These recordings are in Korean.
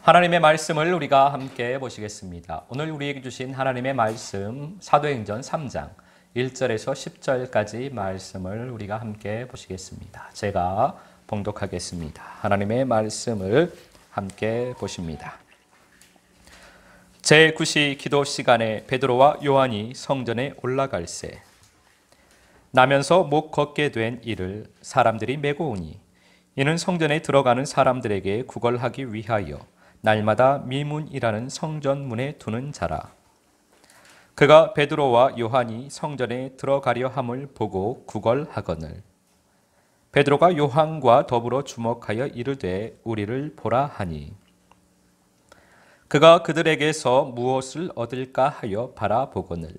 하나님의 말씀을 우리가 함께 보시겠습니다. 오늘 우리에게 주신 하나님의 말씀 사도행전 3장 1절에서 10절까지 말씀을 우리가 함께 보시겠습니다. 제가 봉독하겠습니다. 하나님의 말씀을 함께 보십니다. 제9시 기도 시간에 베드로와 요한이 성전에 올라갈새 나면서 못 걷게 된 이를 사람들이 메고 오니 이는 성전에 들어가는 사람들에게 구걸하기 위하여 날마다 미문이라는 성전문에 두는 자라. 그가 베드로와 요한이 성전에 들어가려 함을 보고 구걸하거늘 베드로가 요한과 더불어 주목하여 이르되 우리를 보라 하니 그가 그들에게서 무엇을 얻을까 하여 바라보거늘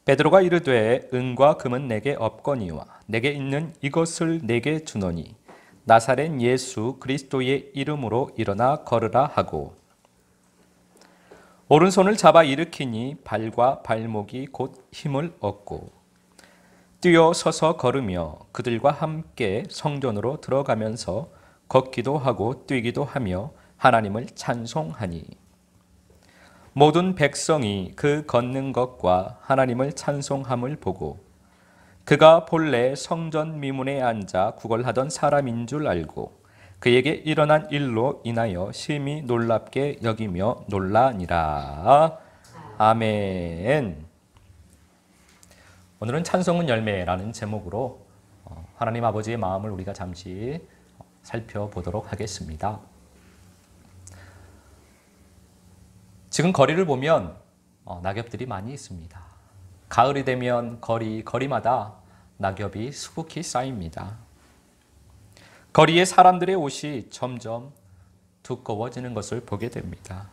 베드로가 이르되 은과 금은 내게 없거니와 내게 있는 이것을 내게 주노니 나사렛 예수 그리스도의 이름으로 일어나 걸으라 하고 오른손을 잡아 일으키니 발과 발목이 곧 힘을 얻고 뛰어 서서 걸으며 그들과 함께 성전으로 들어가면서 걷기도 하고 뛰기도 하며 하나님을 찬송하니 모든 백성이 그 걷는 것과 하나님을 찬송함을 보고 그가 본래 성전 미문에 앉아 구걸하던 사람인 줄 알고 그에게 일어난 일로 인하여 심히 놀랍게 여기며 놀라니라. 아멘. 오늘은 찬송은 열매라는 제목으로 하나님 아버지의 마음을 우리가 잠시 살펴보도록 하겠습니다. 지금 거리를 보면 낙엽들이 많이 있습니다. 가을이 되면 거리마다 낙엽이 수북히 쌓입니다. 거리에 사람들의 옷이 점점 두꺼워지는 것을 보게 됩니다.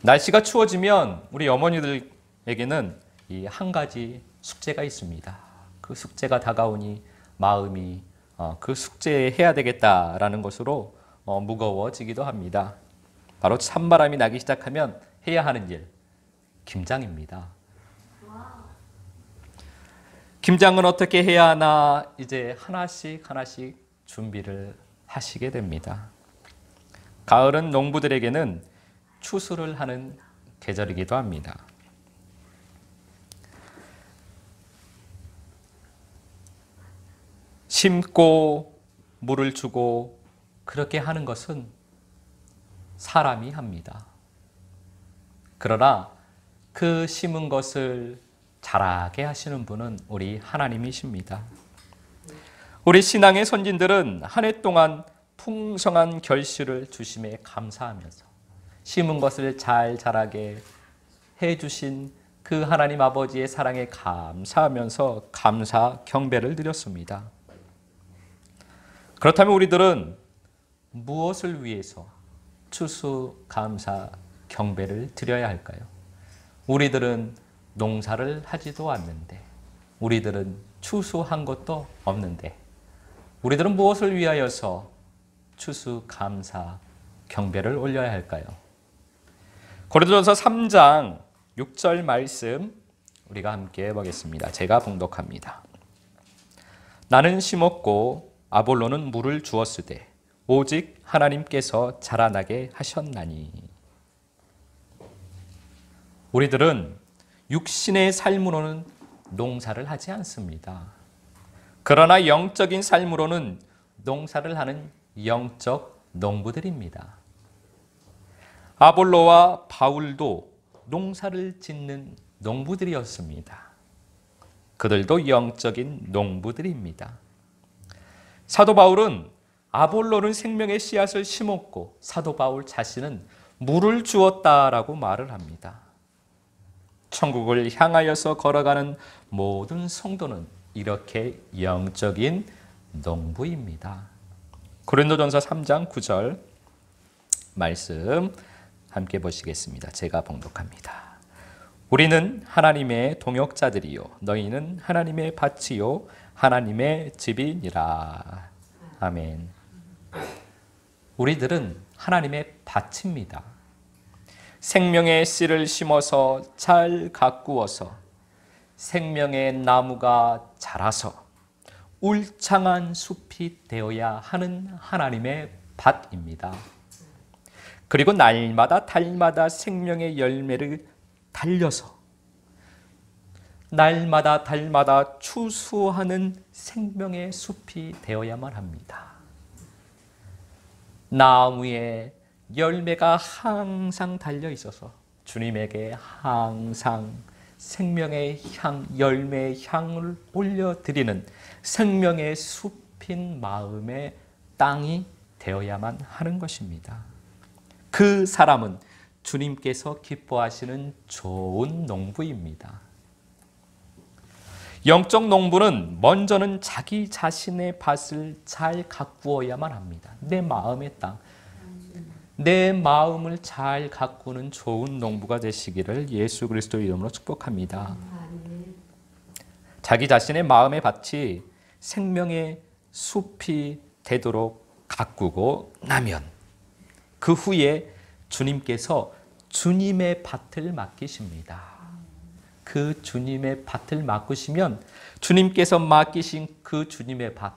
날씨가 추워지면 우리 어머니들에게는 이 한 가지 숙제가 있습니다. 그 숙제가 다가오니 마음이 그 숙제에 해야 되겠다라는 것으로 무거워지기도 합니다. 바로 찬바람이 나기 시작하면 해야 하는 일, 김장입니다. 김장은 어떻게 해야 하나 이제 하나씩 준비를 하시게 됩니다. 가을은 농부들에게는 추수를 하는 계절이기도 합니다. 심고 물을 주고 그렇게 하는 것은 사람이 합니다. 그러나 그 심은 것을 자라게 하시는 분은 우리 하나님이십니다. 우리 신앙의 선진들은 한 해 동안 풍성한 결실을 주심에 감사하면서 심은 것을 잘 자라게 해주신 그 하나님 아버지의 사랑에 감사하면서 감사 경배를 드렸습니다. 그렇다면 우리들은 무엇을 위해서 추수 감사 경배를 드려야 할까요? 우리들은 농사를 하지도 않는데 우리들은 추수한 것도 없는데 우리들은 무엇을 위하여서 추수 감사 경배를 올려야 할까요? 고린도전서 3장 6절 말씀 우리가 함께 보겠습니다. 제가 봉독합니다. 나는 심었고 아볼로는 물을 주었으되 오직 하나님께서 자라나게 하셨나니. 우리들은 육신의 삶으로는 농사를 하지 않습니다. 그러나 영적인 삶으로는 농사를 하는 영적 농부들입니다. 아볼로와 바울도 농사를 짓는 농부들이었습니다. 그들도 영적인 농부들입니다. 사도 바울은 아볼로는 생명의 씨앗을 심었고 사도 바울 자신은 물을 주었다라고 말을 합니다. 천국을 향하여서 걸어가는 모든 성도는 이렇게 영적인 농부입니다. 고린도전서 3장 9절 말씀 함께 보시겠습니다. 제가 봉독합니다. 우리는 하나님의 동역자들이요 너희는 하나님의 밭이요 하나님의 집이니라. 아멘. 우리들은 하나님의 밭입니다. 생명의 씨를 심어서 잘 가꾸어서 생명의 나무가 자라서 울창한 숲이 되어야 하는 하나님의 밭입니다. 그리고 날마다 달마다 생명의 열매를 달려서 날마다 달마다 추수하는 생명의 숲이 되어야만 합니다. 나무에 열매가 항상 달려 있어서 주님에게 항상 생명의 향, 열매의 향을 올려드리는 생명의 숲인 마음의 땅이 되어야만 하는 것입니다. 그 사람은 주님께서 기뻐하시는 좋은 농부입니다. 영적 농부는 먼저는 자기 자신의 밭을 잘 가꾸어야만 합니다. 내 마음의 땅, 내 마음을 잘 가꾸는 좋은 농부가 되시기를 예수 그리스도 이름으로 축복합니다. 자기 자신의 마음의 밭이 생명의 숲이 되도록 가꾸고 나면 그 후에 주님께서 주님의 밭을 맡기십니다. 그 주님의 밭을 맡기시면 주님께서 맡기신 그 주님의 밭,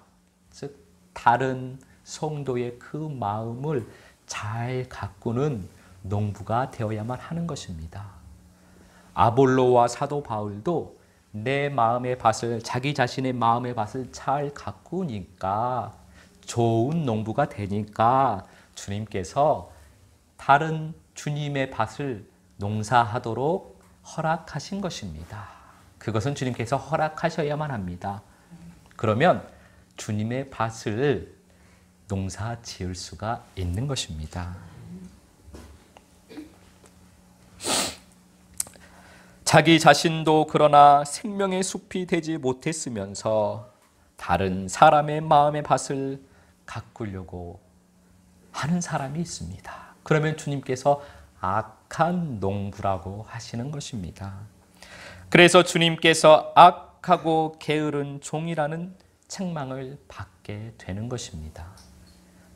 즉 다른 성도의 그 마음을 잘 가꾸는 농부가 되어야만 하는 것입니다. 아볼로와 사도 바울도 내 마음의 밭을, 자기 자신의 마음의 밭을 잘 가꾸니까 좋은 농부가 되니까 주님께서 다른 주님의 밭을 농사하도록 허락하신 것입니다. 그것은 주님께서 허락하셔야만 합니다. 그러면 주님의 밭을 농사 지을 수가 있는 것입니다. 자기 자신도 그러나 생명의 숲이 되지 못했으면서 다른 사람의 마음의 밭을 가꾸려고 하는 사람이 있습니다. 그러면 주님께서 악한 농부라고 하시는 것입니다. 그래서 주님께서 악하고 게으른 종이라는 책망을 받게 되는 것입니다.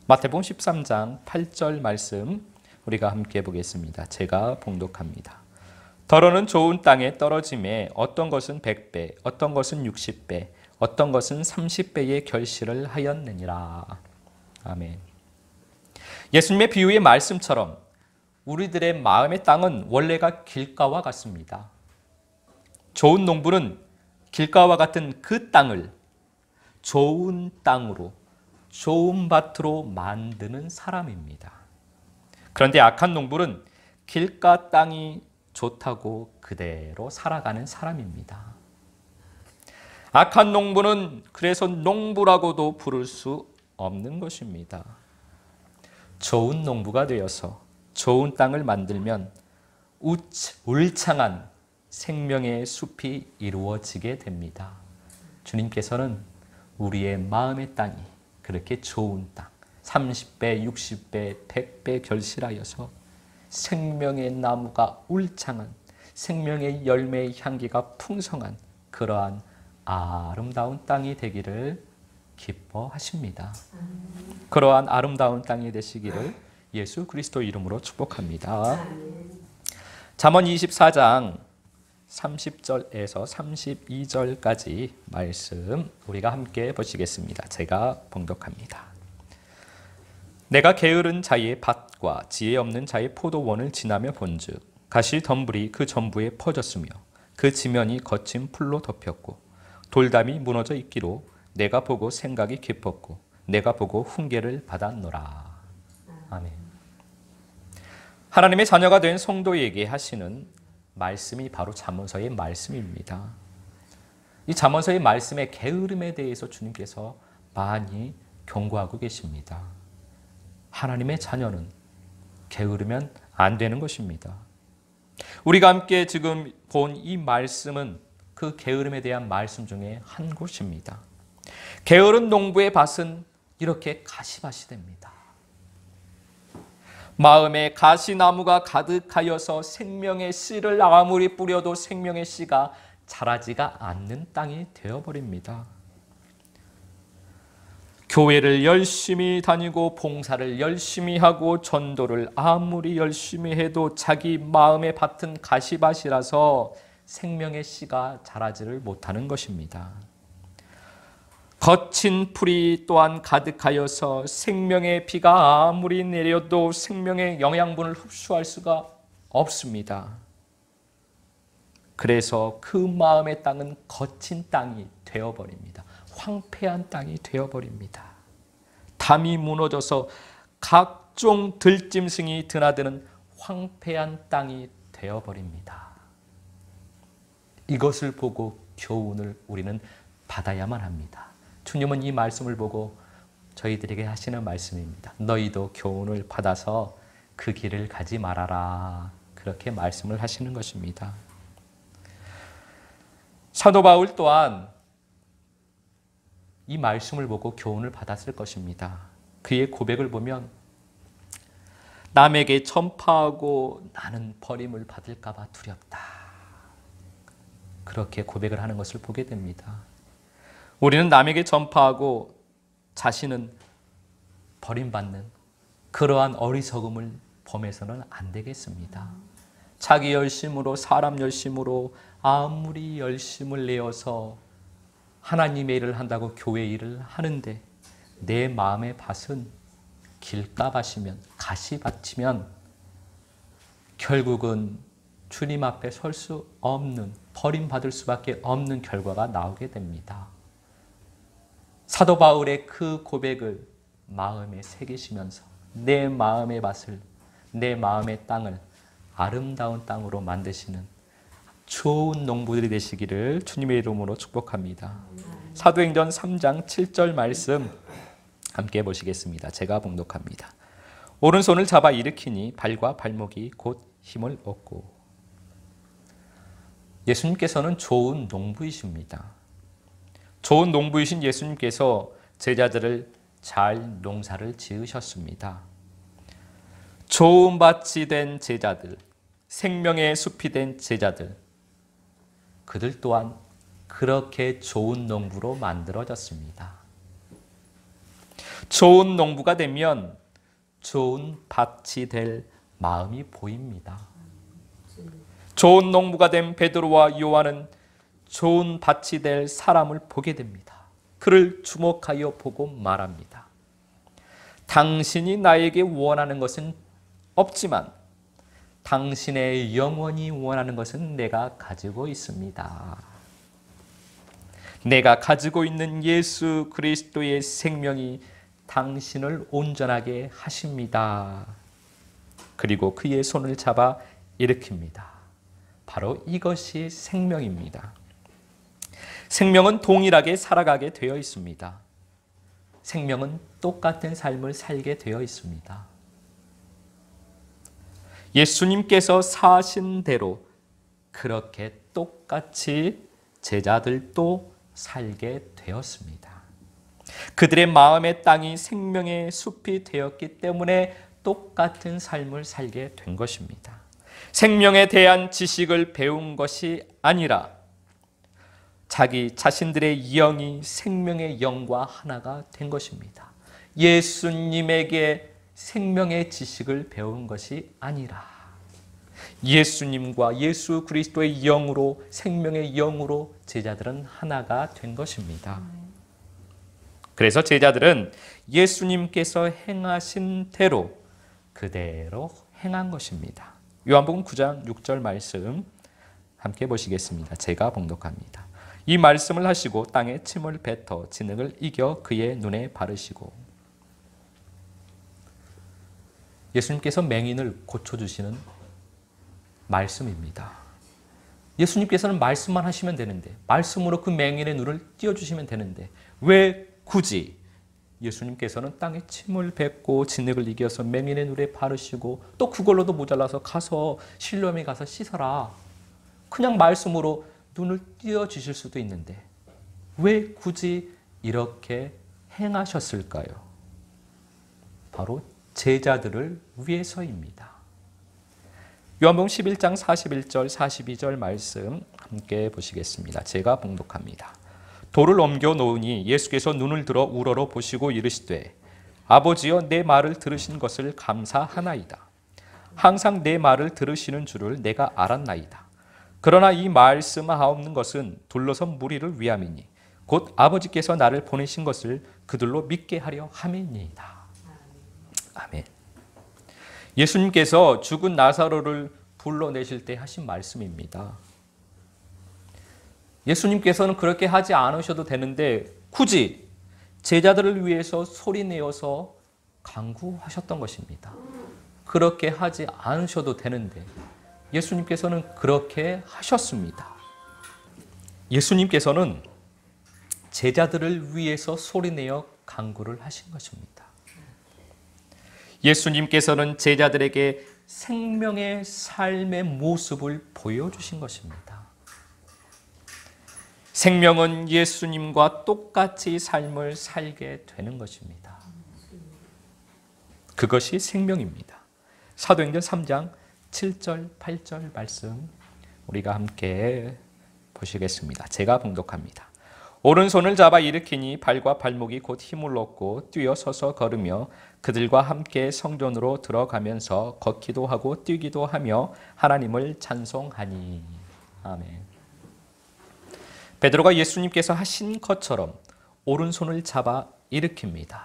마태복음 13장 8절 말씀 우리가 함께 보겠습니다. 제가 봉독합니다. 더러는 좋은 땅에 떨어짐에 어떤 것은 100배, 어떤 것은 60배, 어떤 것은 30배의 결실을 하였느니라. 아멘. 예수님의 비유의 말씀처럼 우리들의 마음의 땅은 원래가 길가와 같습니다. 좋은 농부는 길가와 같은 그 땅을 좋은 땅으로, 좋은 밭으로 만드는 사람입니다. 그런데 악한 농부는 길가 땅이 좋다고 그대로 살아가는 사람입니다. 악한 농부는 그래서 농부라고도 부를 수 없는 것입니다. 좋은 농부가 되어서 좋은 땅을 만들면 울창한 생명의 숲이 이루어지게 됩니다. 주님께서는 우리의 마음의 땅이 그렇게 좋은 땅, 30배, 60배, 100배 결실하여서 생명의 나무가 울창한, 생명의 열매의 향기가 풍성한 그러한 아름다운 땅이 되기를 기뻐하십니다. 그러한 아름다운 땅이 되시기를 예수 그리스도 이름으로 축복합니다. 잠언 24장 30절에서 32절까지 말씀 우리가 함께 보시겠습니다. 제가 봉독합니다. 내가 게으른 자의 밭과 지혜 없는 자의 포도원을 지나며 본즉 가시 덤불이 그 전부에 퍼졌으며 그 지면이 거친 풀로 덮였고 돌담이 무너져 있기로 내가 보고 생각이 깊었고 내가 보고 훈계를 받았노라. 아멘. 하나님의 자녀가 된 성도에게 하시는 말씀이 바로 잠언서의 말씀입니다. 이 잠언서의 말씀의 게으름에 대해서 주님께서 많이 경고하고 계십니다. 하나님의 자녀는 게으르면 안 되는 것입니다. 우리가 함께 지금 본 이 말씀은 그 게으름에 대한 말씀 중에 한 곳입니다. 게으른 농부의 밭은 이렇게 가시밭이 됩니다. 마음에 가시나무가 가득하여서 생명의 씨를 아무리 뿌려도 생명의 씨가 자라지가 않는 땅이 되어버립니다. 교회를 열심히 다니고 봉사를 열심히 하고 전도를 아무리 열심히 해도 자기 마음의 밭은 가시밭이라서 생명의 씨가 자라지를 못하는 것입니다. 거친 풀이 또한 가득하여서 생명의 비가 아무리 내려도 생명의 영양분을 흡수할 수가 없습니다. 그래서 그 마음의 땅은 거친 땅이 되어버립니다. 황폐한 땅이 되어버립니다. 담이 무너져서 각종 들짐승이 드나드는 황폐한 땅이 되어버립니다. 이것을 보고 교훈을 우리는 받아야만 합니다. 주님은 이 말씀을 보고 저희들에게 하시는 말씀입니다. 너희도 교훈을 받아서 그 길을 가지 말아라. 그렇게 말씀을 하시는 것입니다. 사도 바울 또한 이 말씀을 보고 교훈을 받았을 것입니다. 그의 고백을 보면 남에게 전파하고 나는 버림을 받을까 봐 두렵다. 그렇게 고백을 하는 것을 보게 됩니다. 우리는 남에게 전파하고 자신은 버림받는 그러한 어리석음을 범해서는 안 되겠습니다. 자기 열심으로, 사람 열심으로 아무리 열심을 내어서 하나님의 일을 한다고 교회 일을 하는데 내 마음의 밭은 길가밭이면, 가시밭이면 결국은 주님 앞에 설 수 없는, 버림받을 수밖에 없는 결과가 나오게 됩니다. 사도 바울의 그 고백을 마음에 새기시면서 내 마음의 밭을, 내 마음의 땅을 아름다운 땅으로 만드시는 좋은 농부들이 되시기를 주님의 이름으로 축복합니다. 사도행전 3장 7절 말씀 함께 보시겠습니다. 제가 봉독합니다. 오른손을 잡아 일으키니 발과 발목이 곧 힘을 얻고. 예수님께서는 좋은 농부이십니다. 좋은 농부이신 예수님께서 제자들을 잘 농사를 지으셨습니다. 좋은 밭이 된 제자들, 생명의 숲이 된 제자들, 그들 또한 그렇게 좋은 농부로 만들어졌습니다. 좋은 농부가 되면 좋은 밭이 될 마음이 보입니다. 좋은 농부가 된 베드로와 요한은 좋은 밭이 될 사람을 보게 됩니다. 그를 주목하여 보고 말합니다. 당신이 나에게 원하는 것은 없지만 당신의 영혼이 원하는 것은 내가 가지고 있습니다. 내가 가지고 있는 예수 그리스도의 생명이 당신을 온전하게 하십니다. 그리고 그의 손을 잡아 일으킵니다. 바로 이것이 생명입니다. 생명은 동일하게 살아가게 되어 있습니다. 생명은 똑같은 삶을 살게 되어 있습니다. 예수님께서 사신 대로 그렇게 똑같이 제자들도 살게 되었습니다. 그들의 마음의 땅이 생명의 숲이 되었기 때문에 똑같은 삶을 살게 된 것입니다. 생명에 대한 지식을 배운 것이 아니라 자기 자신들의 영이 생명의 영과 하나가 된 것입니다. 예수님에게 생명의 지식을 배운 것이 아니라 예수님과 예수 그리스도의 영으로, 생명의 영으로 제자들은 하나가 된 것입니다. 그래서 제자들은 예수님께서 행하신 대로 그대로 행한 것입니다. 요한복음 9장 6절 말씀 함께 보시겠습니다. 제가 봉독합니다. 이 말씀을 하시고 땅에 침을 뱉어 진흙을 이겨 그의 눈에 바르시고. 예수님께서 맹인을 고쳐주시는 말씀입니다. 예수님께서는 말씀만 하시면 되는데, 말씀으로 그 맹인의 눈을 띄워주시면 되는데 왜 굳이 예수님께서는 땅에 침을 뱉고 진흙을 이겨서 맹인의 눈에 바르시고 또 그걸로도 모자라서 가서 실로암에 가서 씻어라, 그냥 말씀으로 눈을 띄워주실 수도 있는데 왜 굳이 이렇게 행하셨을까요? 바로 제자들을 위해서입니다. 요한복음 11장 41절 42절 말씀 함께 보시겠습니다. 제가 봉독합니다. 돌을 옮겨 놓으니 예수께서 눈을 들어 우러러 보시고 이르시되 아버지여 내 말을 들으신 것을 감사하나이다. 항상 내 말을 들으시는 줄을 내가 알았나이다. 그러나 이 말씀하옵는 것은 둘러선 무리를 위함이니 곧 아버지께서 나를 보내신 것을 그들로 믿게 하려 함이니이다. 아멘. 예수님께서 죽은 나사로를 불러내실 때 하신 말씀입니다. 예수님께서는 그렇게 하지 않으셔도 되는데 굳이 제자들을 위해서 소리내어서 간구하셨던 것입니다. 그렇게 하지 않으셔도 되는데 예수님께서는 그렇게 하셨습니다. 예수님께서는 제자들을 위해서 소리내어 간구를 하신 것입니다. 예수님께서는 제자들에게 생명의 삶의 모습을 보여주신 것입니다. 생명은 예수님과 똑같이 삶을 살게 되는 것입니다. 그것이 생명입니다. 사도행전 3장 7절, 8절 말씀 우리가 함께 보시겠습니다. 제가 봉독합니다. 오른손을 잡아 일으키니 발과 발목이 곧 힘을 얻고 뛰어서서 걸으며 그들과 함께 성전으로 들어가면서 걷기도 하고 뛰기도 하며 하나님을 찬송하니. 아멘. 베드로가 예수님께서 하신 것처럼 오른손을 잡아 일으킵니다.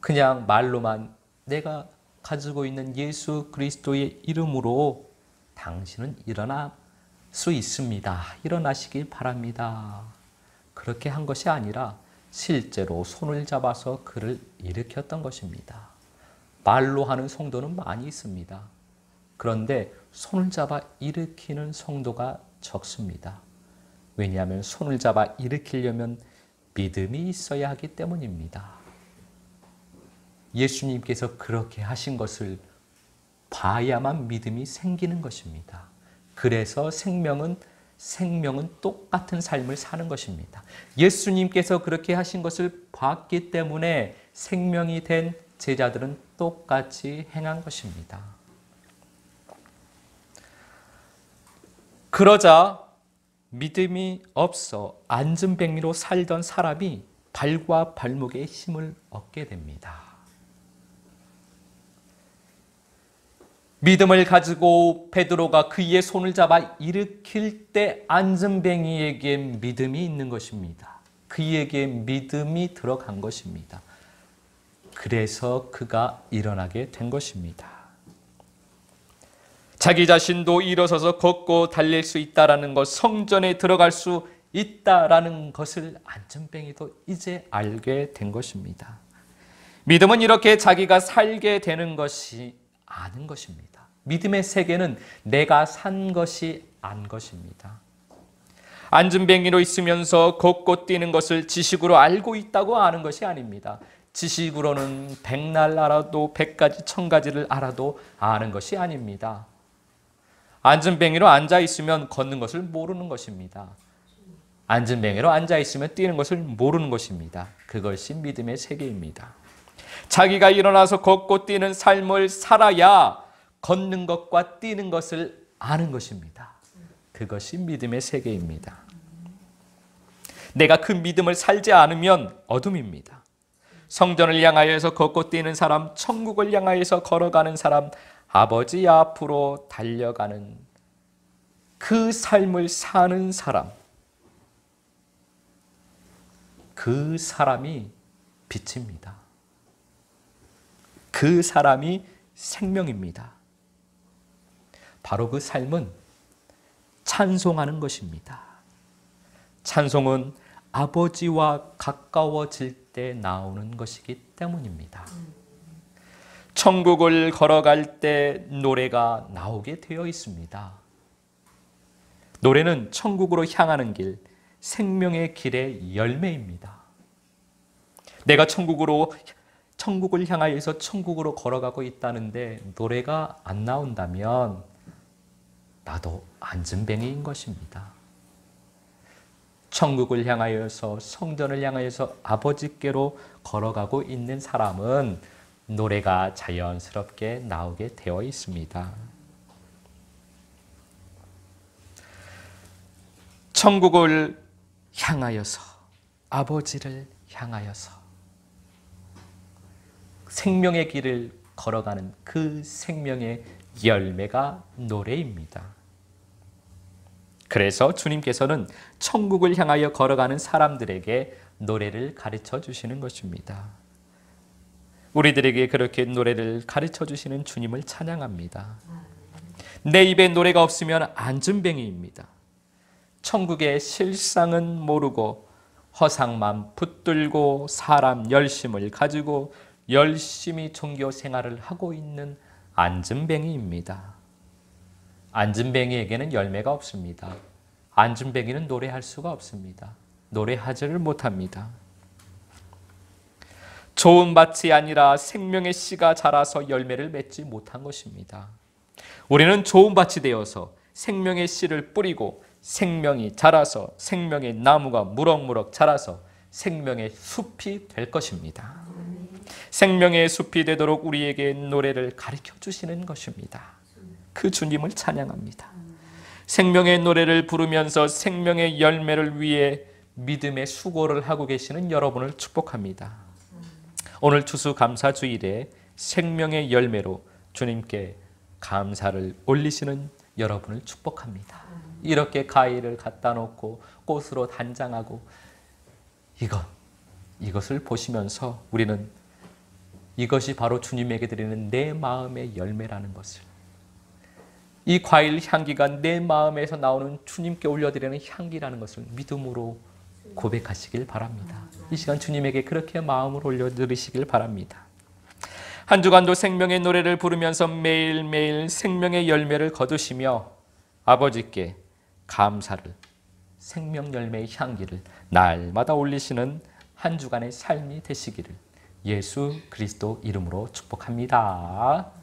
그냥 말로만 내가 가지고 있는 예수 그리스도의 이름으로 당신은 일어날 수 있습니다. 일어나시길 바랍니다. 그렇게 한 것이 아니라 실제로 손을 잡아서 그를 일으켰던 것입니다. 말로 하는 성도는 많이 있습니다. 그런데 손을 잡아 일으키는 성도가 적습니다. 왜냐하면 손을 잡아 일으키려면 믿음이 있어야 하기 때문입니다. 예수님께서 그렇게 하신 것을 봐야만 믿음이 생기는 것입니다. 그래서 생명은 똑같은 삶을 사는 것입니다. 예수님께서 그렇게 하신 것을 봤기 때문에 생명이 된 제자들은 똑같이 행한 것입니다. 그러자 믿음이 없어 안진뱅이로 살던 사람이 발과 발목에 힘을 얻게 됩니다. 믿음을 가지고 베드로가 그의 손을 잡아 일으킬 때 안진뱅이에게 믿음이 있는 것입니다. 그에게 믿음이 들어간 것입니다. 그래서 그가 일어나게 된 것입니다. 자기 자신도 일어서서 걷고 달릴 수 있다라는 것, 성전에 들어갈 수 있다라는 것을 안진뱅이도 이제 알게 된 것입니다. 믿음은 이렇게 자기가 살게 되는 것이 아는 것입니다. 믿음의 세계는 내가 산 것이 안 것입니다. 안진뱅이로 있으면서 걷고 뛰는 것을 지식으로 알고 있다고 아는 것이 아닙니다. 지식으로는 백날 알아도 100가지 1000가지를 알아도 아는 것이 아닙니다. 안진뱅이로 앉아있으면 걷는 것을 모르는 것입니다. 안진뱅이로 앉아있으면 뛰는 것을 모르는 것입니다. 그것이 믿음의 세계입니다. 자기가 일어나서 걷고 뛰는 삶을 살아야 걷는 것과 뛰는 것을 아는 것입니다. 그것이 믿음의 세계입니다. 내가 그 믿음을 살지 않으면 어둠입니다. 성전을 향하여서 걷고 뛰는 사람, 천국을 향하여서 걸어가는 사람, 아버지 앞으로 달려가는 그 삶을 사는 사람, 그 사람이 빛입니다. 그 사람이 생명입니다. 바로 그 삶은 찬송하는 것입니다. 찬송은 아버지와 가까워질 때 나오는 것이기 때문입니다. 천국을 걸어갈 때 노래가 나오게 되어 있습니다. 노래는 천국으로 향하는 길, 생명의 길의 열매입니다. 내가 천국을 향하여서 천국으로 걸어가고 있다는데 노래가 안 나온다면 나도 안진뱅이인 것입니다. 천국을 향하여서 성전을 향하여서 아버지께로 걸어가고 있는 사람은 노래가 자연스럽게 나오게 되어 있습니다. 천국을 향하여서 아버지를 향하여서 생명의 길을 걸어가는 그 생명의 열매가 노래입니다. 그래서 주님께서는 천국을 향하여 걸어가는 사람들에게 노래를 가르쳐 주시는 것입니다. 우리들에게 그렇게 노래를 가르쳐 주시는 주님을 찬양합니다. 내 입에 노래가 없으면 안진뱅이입니다. 천국의 실상은 모르고 허상만 붙들고 사람 열심을 가지고 열심히 종교 생활을 하고 있는 안진뱅이입니다. 안진뱅이에게는 열매가 없습니다. 안진뱅이는 노래할 수가 없습니다. 노래하지를 못합니다. 좋은 밭이 아니라 생명의 씨가 자라서 열매를 맺지 못한 것입니다. 우리는 좋은 밭이 되어서 생명의 씨를 뿌리고 생명이 자라서 생명의 나무가 무럭무럭 자라서 생명의 숲이 될 것입니다. 생명의 숲이 되도록 우리에게 노래를 가르쳐 주시는 것입니다. 그 주님을 찬양합니다. 생명의 노래를 부르면서 생명의 열매를 위해 믿음의 수고를 하고 계시는 여러분을 축복합니다. 오늘 추수감사주일에 생명의 열매로 주님께 감사를 올리시는 여러분을 축복합니다. 이렇게 가위를 갖다 놓고 꽃으로 단장하고 이것을 보시면서 우리는 이것이 바로 주님에게 드리는 내 마음의 열매라는 것을, 이 과일 향기가 내 마음에서 나오는 주님께 올려드리는 향기라는 것을 믿음으로 고백하시길 바랍니다. 이 시간 주님에게 그렇게 마음을 올려드리시길 바랍니다. 한 주간도 생명의 노래를 부르면서 매일매일 생명의 열매를 거두시며 아버지께 감사를, 생명 열매의 향기를 날마다 올리시는 한 주간의 삶이 되시기를 예수 그리스도 이름으로 축복합니다.